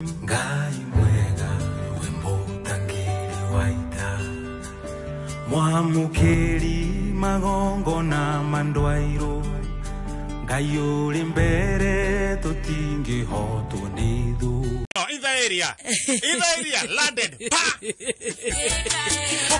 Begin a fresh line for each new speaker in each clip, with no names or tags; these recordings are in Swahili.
Ngai mwega wimbo tangiri waita mwamukiri magongo na mandwairo Ngai uri mbere tutingi hotu nithu
in the area landed pa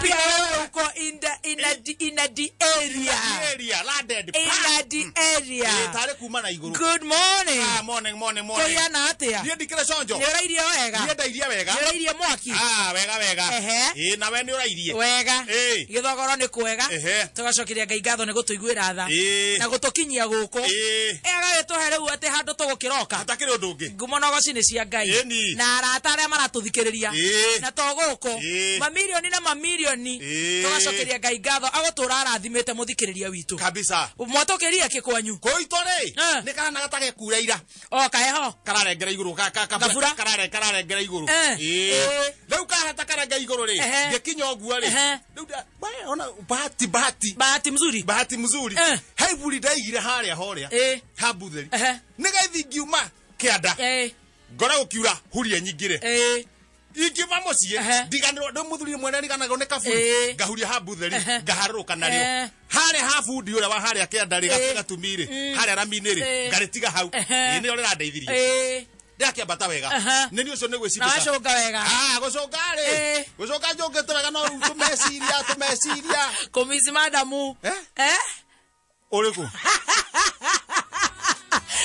Pia wewe uko in the area
landed
in the area.
Tare kuma na iguru.
Good morning.
Morning.
Koya na atia.
Ni ndikira sonjo.
Ni urairie wega.
Ni ndairie wega.
Ni urairie mwaki.
Wega. Na we ni urairie.
Wega. Githogoro ni kwega. Tugacokiria Ngai ngatho ni gutuiguira tha. Na gutukinyia guku. Ega gituhere u ati handu tugukiroka.
Hatakire undu ungi.
Ngumonogoci ni cia Ngai. Na arata aria maratuthikiriria. Na toguku. Mamilioni na mamilioni. Tugacokiria Ngai ngatho agutura arathimite muthikiriria witu.
Kabisa.
Mwatokeria kikwanyu.
Koitore. Ni kana gatage kureira.
O kaeho.
Kararengera iguru kararengera iguru. Leu kahata karanga iguru ri. Ngekinya oguo ri. Leu ona bahati mzuri. Haiburi ndaigire haria horia. Habutheri. Nigaithi ngiuma kianda. Ngora gukiura huria nyingire. Ingiva mucie ndiganirwo ndo muthuri mwene riganago ne kaburi ngahuria habutheri ngaharuka nario hare habundi ura wa hare akianda ri gatumire hare ramini ri ngaritiga hau ni ore randeithirie ndake bata wega ni ucio ni gwicika
na coka wega
gucoka ri gucoka njongete wega no tumeciria
komisi madamu
uriku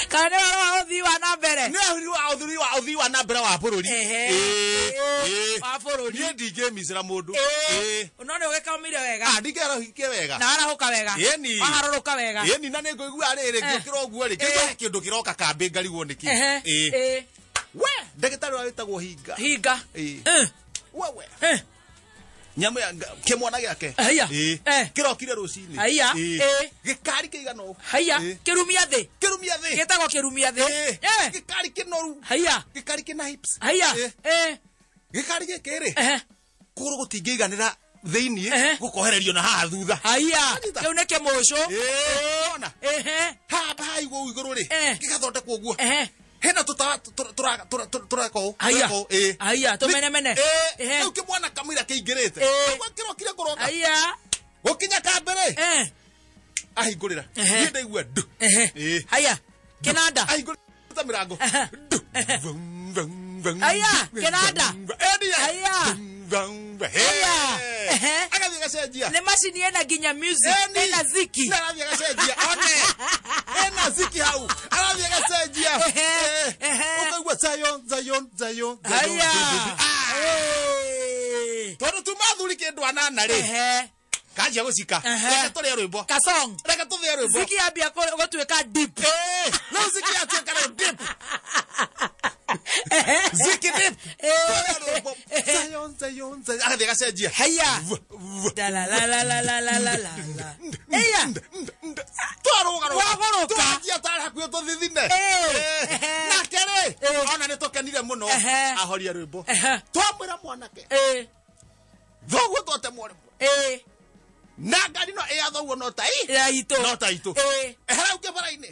kana wa uthi wa na mbere
ni uthi wa na mbere wa bururi
wa bururi
ni ndinge misira mundu
unone ugekamire wega
ndingera hike wega
na arahuka wega aharuruka wega
ni na ningiguia riri ngikira oguo ri kindu kiroka kambe ngarigwo niki we ndagitari wa witagwo hinga wewe nyamu ya kimwana giake kirokire rucini gikari kiigano
kirumia thi gitagwo kirumia thi
gikari kinoru gikari kina hips gikari gikiri kuru gutingiganira thiini gukohererio na haha thutha
kiu ne kimucu
ona ha igwo iguru ri gigathondekwo uguo hena turako
tumenemene
ukimwana kamira kiingirite kirokire kuroka ukinya kambere ahingurira ni ndaigua ndu
kinanda
ahingurira mirango
kinanda
agathie gacenjia
ni macini ena nginya music ena ziki
agathie gacenjia one ena ziki hau agathie gacenjia ukaigua Zion tondu tumathuri kindu anana ri kanjia gucika reke turie rwimbo
kasong
reke turie rwimbo
ziki ambia gutuika deep
no ziki atuika deep ziki deep Zion agathie gacenjia
la
twaruga tari hakuyo tuthithine na kere ona ni tukenire muno ahoria rwimbo twamwira mwanake thoguo twote mwarimo na ngari no thoguo no taitu ehera uke bara-ini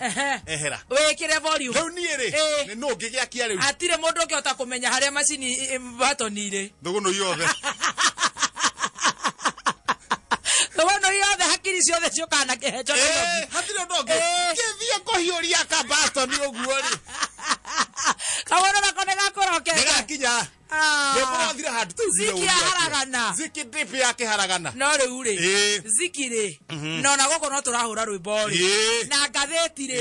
ehera
wikire volume
riu nie ri ni no ngigiakia riu
atire mundu ukihota kumenya haria macini batoni ri
thuguno yothe
hakiri ciothe ciukana kihecho
hatire ndonge githie kuhiuria ka batoni uguo ri
kawana na kone gakoroke
gakinya thire handu
ziki haragana
ziki deep yake haragana
no riu ri ziki ri no na goko no turahura rwimbo ri na ngatheti ri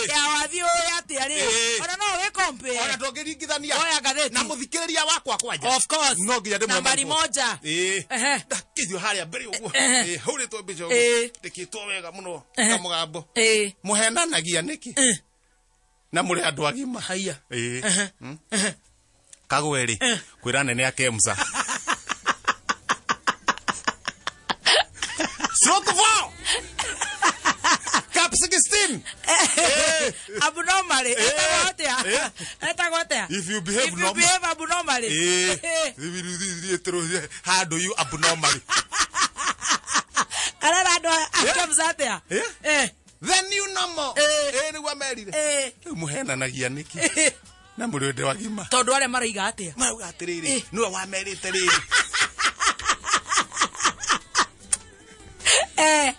ya wathi uyu atia ri ona no we compare
ona ndongiringithania
oya ngatheti
na muthikiriria wakwa kwanja
of course
no nginya ndimwe
nambari moja
kithio haria mbere uguo hurito mbico tikitwo wega muno kamugambo muhenanagia niki na muri andu agima kagweri kwira nene akemsa Stroke of all Cap 16
abnormally etagotea
if you behave
abnormally
how do you abnormally
arado akemsatea
then you normal ni wa merire muhenanagia niki na mũrĩ wa gima
tondu are maraiga atia
marauga atiriri no wa merite riri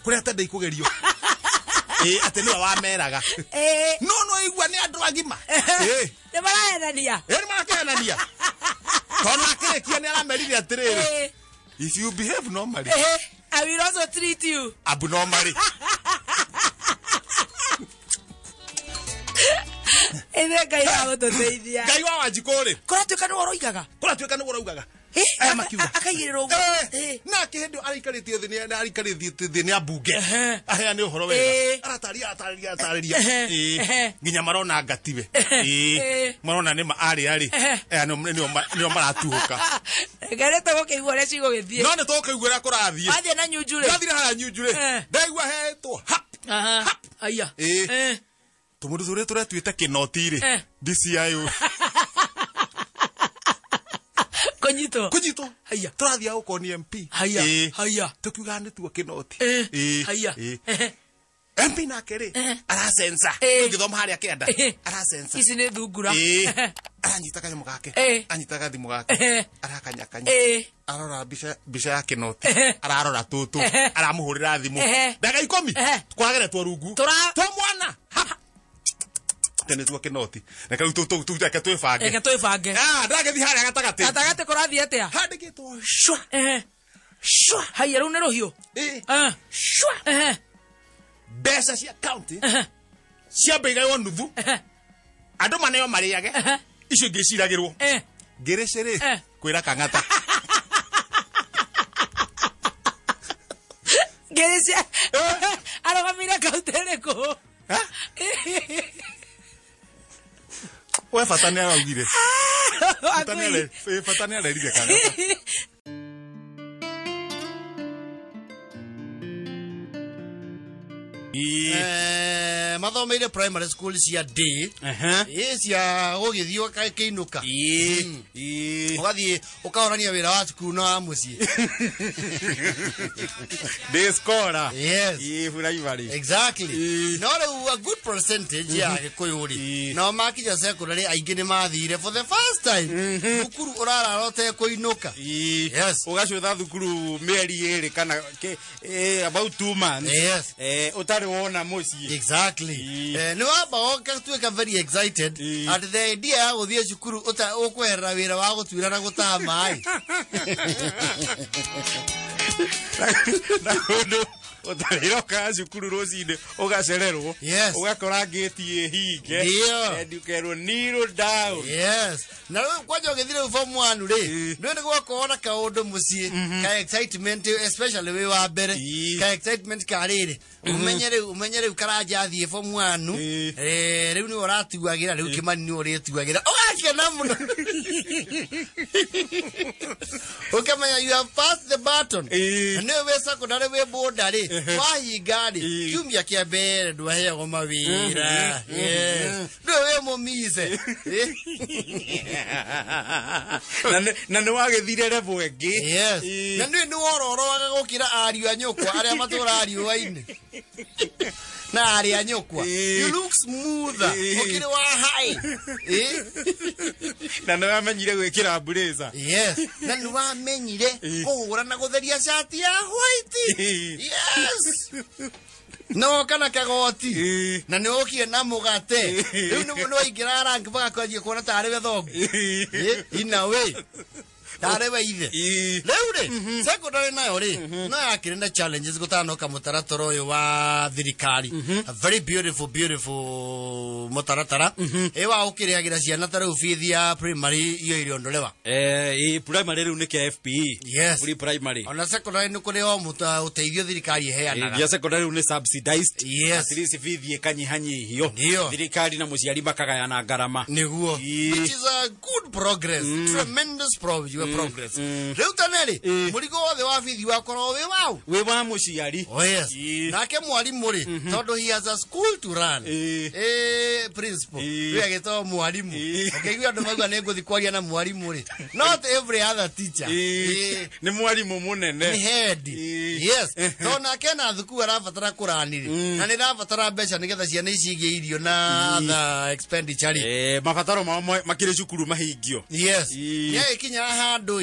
kuri ata ndai kugerio ate no wa meraga no igua ni andu agima
ne maraenania
ni marakenania tono akirekia ni aramerire atiriri if you behave normally
I will also treat you
abnormally
Ngai wa gututeithia
Ngai wa Wanjikuri
kora tuika ni woroigaga akaigirira ugo
na kihendo arikaritie thi ni abunge aya ni uhoro wega arataria nginya marona ngatiwe marona ni ari aya ni maratuhuka
ngerete gukigwa ria cigo githie
no ni tukigwa ria kurathie
athie na nyunjure
ndathire haya nyunjure ndaigua hetwo
aya
tumudu thure turetuite kinoti ri DCIO Konyito haya turathia ukoni MP
haya
tukiuga ni tuo kinoti
haya
MP na kere ara sensa ngithoma haria kenda ara sensa
ici ni thungura
aranyita kanyamu gake anyitaga thimu gake arakanyakanya arora bica ya kinoti ararora tutu aramuhurira thimu daga 10 twagere twa rungu twa mwana tene tuo kinoti na kau tu eka twibange ndagethi haria gatagate
kurathie atia
handikitwo shwa
haya ru ni ruhio
shwa besa cia county cia beiga nuthu andu maneo mariage icio ngiciragirwo ngirecere kwira kangata
ngirecia arogamire kautere ko
we fatani araugire fatani arerire kangata
mathomeire primary school cia day cia gugithio kiinuka ugathie ukaorania wira wa cukuru na mucii
day scholar
yes
primary
exactly no a good percentage ya Gikuyuri no makinya secondary aingi ni mathire for the first time thukuru urararote kuinuka yes
ugacutha thukuru mieri iri kana about 2 months
yes
utari wona mucii
exactly no aba tuika very excited at the idea ya guthie cukuru ukwerera wira wa gutwira na gutaha mai
utariro ka cukuru rocinde ugacererwo ugakora gate hinge ndukero niro down
yes na kwanja ugithire form 1 ri ndio niguo kuona kaundu mucii ka excitement especially we wa mbere ka excitement ka riri umenyere ukaraja thie form 1 riu ni uratuagira riu Kimani ni urituagira ugakena muno ukamenya you have passed the button no we secondary we boardari wahingari kiumia kia mbere ndwaheagwo mawira no we mumize
na ni wagithire level engi
na ni wororoaga gukira ariu anyukwa aria matura ariu waini na aria anyukwa you look smoother ukiri wa high
na ni wamenyire gwikira blazer
na ni wamenyire kuhura na gutheria shati ya white yes no kana kagoti na ni okie na mugate riu ni waingira rangi bagakwajia kuona tare we thongu ina we tare we ithe riu ri secondary nayo ri no yakire na challenges gutanoka mutaratara uyu wa thirikari a very beautiful mutaratara ewa ukiriagira ciana taru fithia primary iyo iriondolewa
primary riu ni ke FPE
yes
primary
ona secondary ni kuri o uteithio thirikari heanaga
ya secondary ni subsidized
yes
at least fithie kanyihanyihio thirikari na muciari makagayana ngarama
niguo which is a good progress tremendous progress the progress riu taneri murigo wothe wa bithi wakoro wi wao
we wa muciari
oh yes nake mwalimu ri tondu he has a school to run principal we agito mwalimu okay andu mauga ne nguthi kwaria na mwalimu ri not every other teacher
ni mwalimu munene
ni head yes to nake na thuku arabatara kuraniri na ni rabatara mbeca nigetha ciana ici igie irio na the expenditure
mabataro makire cukuru mahingio
yes ye kinya handu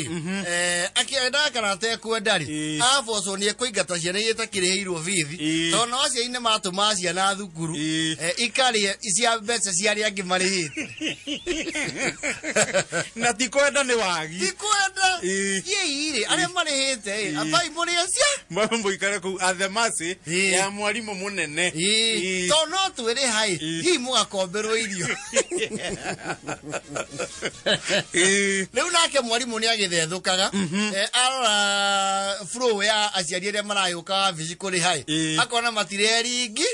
akienda karate kwendari afoso ni kuingata ciana itakirihirwo bithi to no acia ine matuma ciana thukuru ikari cia mbeca ciari angi marihite
na tikwenda ni wagi
tikwenda ye ire aria marihite abai muri acia
mambo ikare ku athemasi ya mwalimu munene
to no twire hai hi mugakomberwo irio leo nake mwalimu ni agithethukaga arora flow ya aciari aria marayuka physically high akona matireringi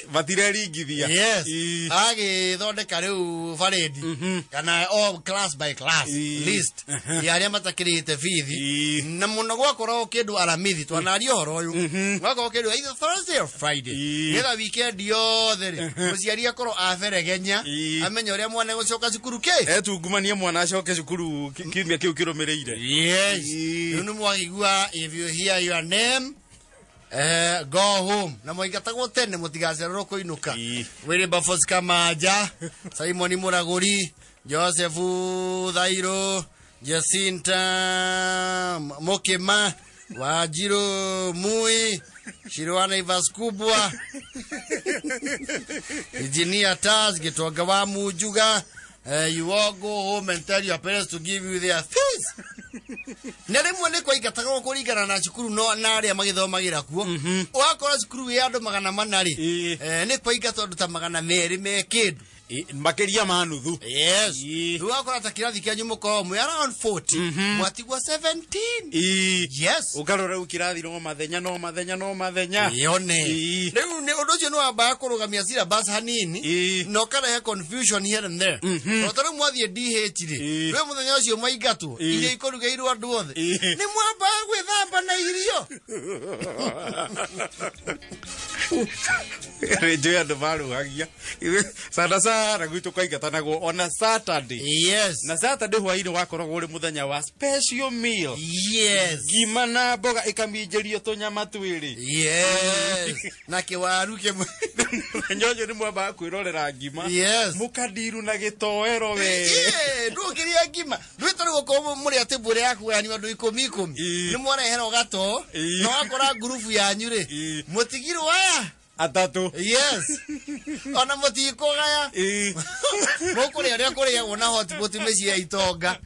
yes agithondeka riu parade kana all class by class list ya aria matakirite bithi na muno gwakorwo kindu aramithi twanario horo uyu gwakorwo kindu either Thursday or Friday ngetha weekend yothe muciari akorwo aberegenya amenya uria mwana gucoka cukuru ke
etungumanie mwana acoke cukuru kimia kiu kirumireire
yes nu mwagigua if you hear your name go home na mwigatagwo tene mutigacererwo kuinuka wiri Bafos Kamaja Simon Muraguri Joseph Thairo Jacinta Mokema Wajiro Mui Shirwana Ivas Kubwa Engineer Taz Gitonga wa Mujuga you all go home and tell your parents to give you their fees. Nere mwene kwa ikataka kuringana na cukuru no nari magithomagira kuo wakora cukuru ya andu 800 ni kwa ikatondu ta 200 me kindu
makeria manuthu
yes wakora ta kirathi kya nyumuko mwe around 40 mwatigwa 17 yes
ukarora ukirathi no mathenya
yone riu ni undu ucio no amba kurugamia cira bus hanini no kana he confusion here and there no tara mwathie DH ri we muthenya ucio maigatwo irio ikorugeirwo andu othe ni mwamba gwithamba na irio
rejo andu maruhagia sana gwitu kwaigatanagwo on a Saturday
yes
na Saturday hwaini wakoragwo uri muthenya wa special meal
yes
ngima na mboga ikaminjerio tunyama twiri
yes na kiwaru kimwe
nyojo ni mwamba kwirorera ngima
yes
mukadiru na gitoero we
ndukiria ngima ndwitari ko muri atebure yaku yani andu 10 ni mwana hero gato no akora group yanyu ri mutigiro waya
atatu
yes ona mutiko gaya mukuri aria kuri ya ona hotpot meci ya itonga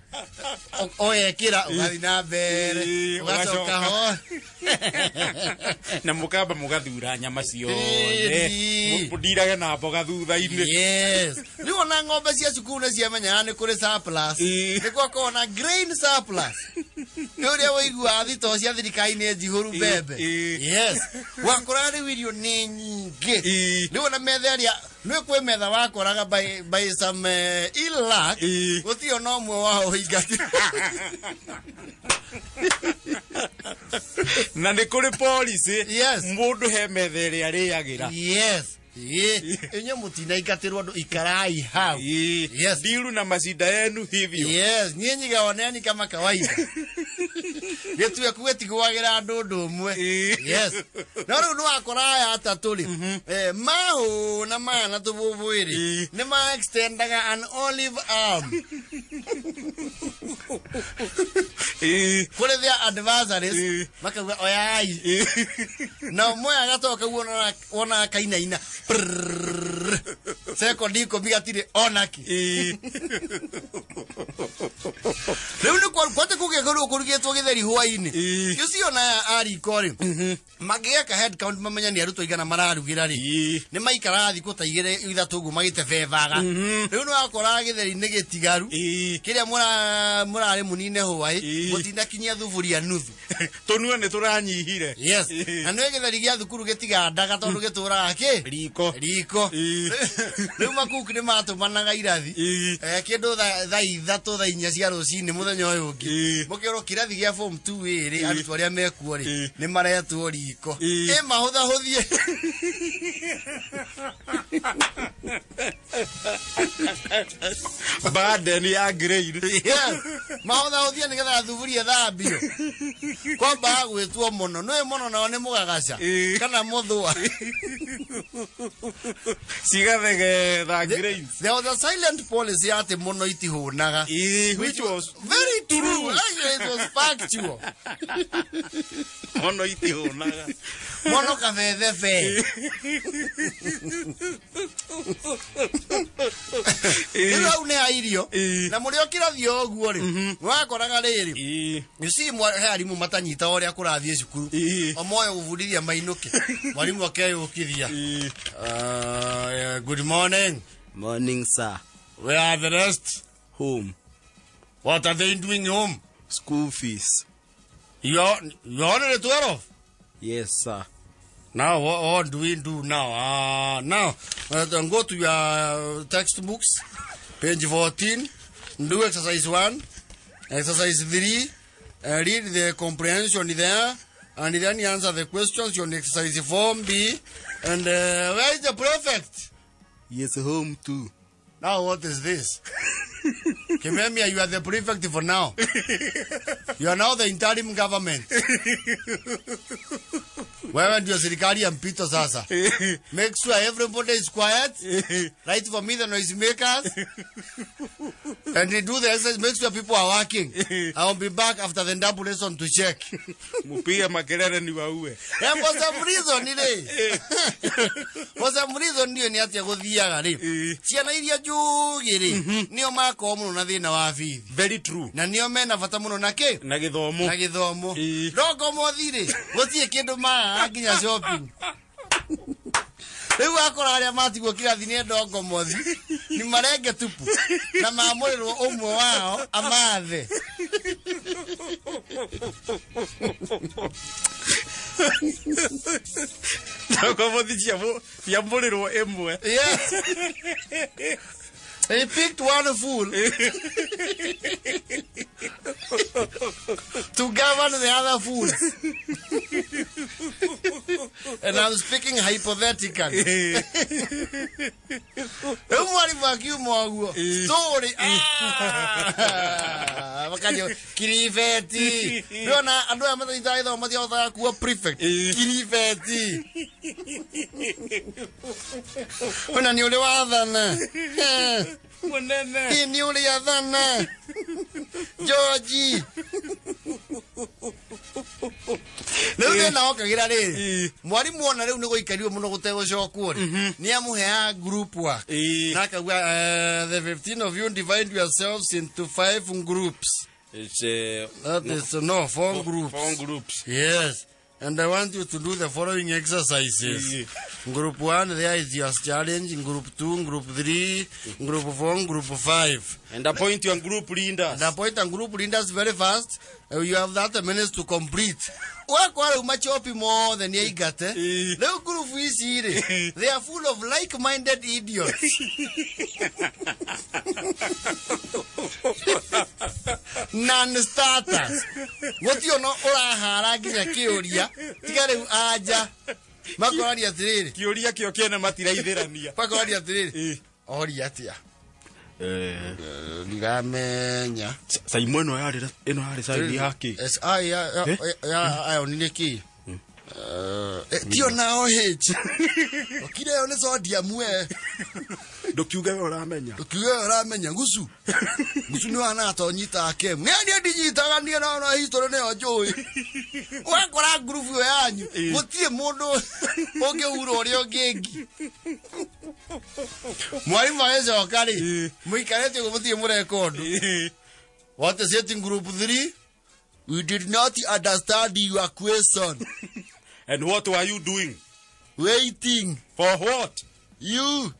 oyekira ugathi na mbere ugacoka ho
na mukamba mugathura nyama ciothe mudirage na mboga thutha-ini
yes ni ona ng'ombe cia cukuru cia menya ni kuri surplus ni kwa kona grain surplus ni uria waigua thito cia thirikari-ini njihuru mbembe yes wakorari wirio ni nyingi ni ona metheria ni kwe metha wakoraga by some ill luck gutio no mwe wao ingati
na ni kuri policy
yes
mundu he methere ariagira
yes enye mutina ikatirwo andu ikarai hau
yes diru na macinda yenu hivyo
yes nyenyi gaoneni kama kawaida yetu ya kuwetigwagira andu ndumwe yes na ru no akora ya ataturi maho na mana tububwiri ni ma extendaga an olive arm kule their adversaries makaga oyai na mwe agatoka wona kainaina second iko bigatire onaki leo ni kwa kugegoro kurugetwo githeri hwaini yucio na ari kore mageka head count mamenya ni aruto igana mararugira ri ni maikara thiku ta igire ithatu gu magite bevaga leo no akora githeri ni gitigaru kiria murari munine hwai mutinda kinya thuburia nuthu
tonua ni turanyihire
yes na no githeri gia thukuru gitigandaga tondu gitura ki riko leo makuku ni matumanaga irathi kindu tha ithatu tha inya cia rucini muthenya uyu ungi mukiro kirathi gia form 2 iri arutwo aria mekuo ri ni maretwo riko mahutha huthie
burden ya grade
mahutha huthie ni getha thuburia thambio kwamba gwitwo muno no muno nao ni mugagaca kana muthwa
sigathege the grains.
There was a silent policy ati muno itihunaga,
which was
very true. Actually, it was factual.
Muno itihunaga.
Muno kaveve fe. Ila une airio na murio kirathi oguo ri wakoraga riri isi mwarimu matanyita oria kurathie cukuru omoyo gubudithia mainuke mwarimu akeyukithia good morning.
Morning, sir.
Where are the rest?
Home.
What are they doing home?
School fees.
You're only 12?
Yes, sir.
Now, what do we do now? Now, go to your textbooks, page 14, do exercise 1, exercise 3, read the comprehension there, and then you answer the questions on exercise 4B. And where is the prefect?
Yes, home too.
Now, what is this? Kimemia, you are the prefect for now. You are now the interim government. Wewe ndio serikali ya mpito sasa. Make sure everybody is quiet. Write for me the noise makers. And do the exercise. Make sure people are working. I will be back after the double lesson to check.
Mupiga makelele ni waue.
For some reason ile. For some reason ndio ni ati guthiaga ri. Ciana iria njugiri nio mako muno na thina wa bithi.
Very true.
Na nio mena bata muno na ki?
Na githomo.
Na githomo. Rogo mothire. Gutie kindu ma nginya shopping. Riu akora aria matigwo kirathi ni ndongo mothi ni marenge tupu na maamũrĩrwo ũmwe wao amathe.
Ndongo mothi ciamũrĩrwo ĩmwe.
Yes. He picked one fool to govern the other fools. And I'm speaking hypothetically. Mwalimu akiuma guo. Story. Wakajo kiriveti. Nona andu ya mathaitha itho mathia kuwa prefect. Kiriveti. Ona ni ule wathana.
Munene.
Ni ule yathana. George. Leo na okagira riri. Mwalimu ona riu ni guikario muno gutegocokwo ri. Ni amuhea group work. Na akauga the 15 of you divide yourselves into 5 groups.
It's
that is no 4 groups.
4 groups.
Yes. And I want you to do the following exercises. Group 1, there is your challenge. Group 2, Group 3, Group 4, Group 5.
And appoint your group leaders.
And appoint and group leaders very fast. You have that minutes to complete. Wako umachopi more than you got. Leo group isi they are full of like-minded idiots. Non-starters. What you know ora haraginya kiuria tigare aja makorari atiriri
kiuria kio kiene matiraithirania
makorari atiriri ori atia ndigamenya
Simon ino hari side yake
ya oniki tio nao h okire one sodia mwe
ndukiuga uramenya ngusu ni wana atonyita ake ni ndijitaga ni na history ne ojoi
wakora group yanyu mutie mundu ongeuro uri ongengi mwalimu aje wakari muikarete mutie murekondo. What is it in group 3? We did not understand your question.
And what were you doing?
Waiting.
For what?
You.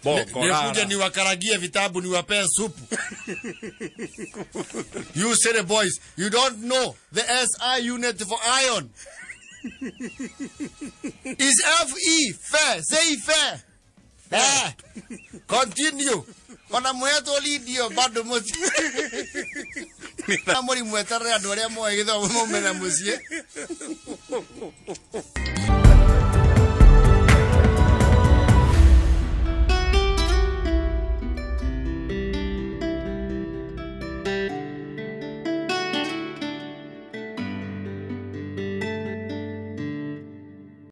Nikuja niwakaragie vitabu niwapee supu. You say the boys, you don't know the SI unit for iron. Is FE fair? Say fair. Continue. ona mweto lidio bado muti na muri mwetarre andu aria moe githomo mumena mucie